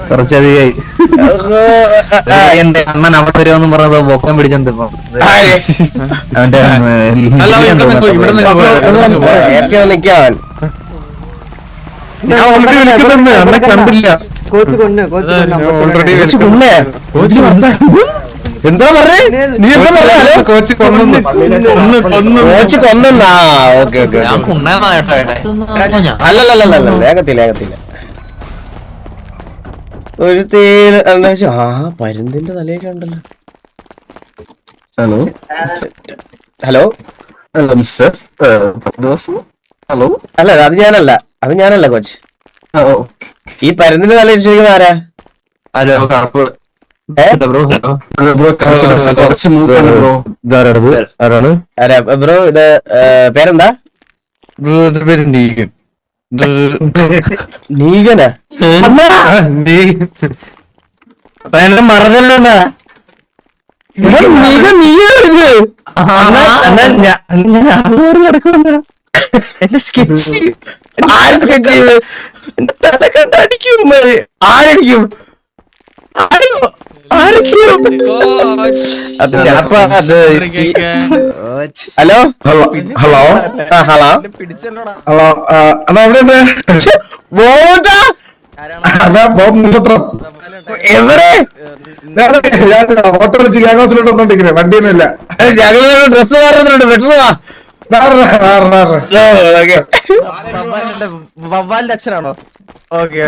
കുറച്ചധികമായി എന്റെ അണ്ണൻ അവിടെ വരുമെന്നും പറഞ്ഞത് ബൊക്കം പിടിച്ചോണ്ട് അവന്റെ കണ്ടില്ല. എന്താ പറഞ്ഞേ? നീ എന്താ പറഞ്ഞ? കോച്ച് കൊന്നു. അല്ലല്ല വേഗത്തില്ല ഒരു തേയില. ആ പരുന്തിന്റെ തലയൊക്കെ ഉണ്ടല്ലോ. Hello hello hello mister hello. അല്ല അത് ഞാനല്ല കോച്ച്. ഈ പരുന്തിന്റെ തല ഇരിച്ചിരിക്കുന്ന ആരാ? ബ്രോ ഇത് പേരെന്താ? നീകനാ? മറന്നല്ലോ. എന്റെ സ്കെച്ച് ആര് സ്കെച്ച് ചെയ്ത് എന്റെ തല കണ്ടടിക്കും. ആരടിക്കും? ഹലോ ഹലോ ഹലോ ഹലോ എവിടെ? ഓട്ടോ വിളിച്ച് ഗ്യാങ്സിലോട്ട് വന്നോണ്ടിരിക്കുന്നേ. വണ്ടിയൊന്നുമില്ല. ഡ്രസ് മാറുന്നുണ്ട്. പെട്ടെന്ന് വവ്വാലിന്റെ അച്ഛനാണോ? ഓക്കെ.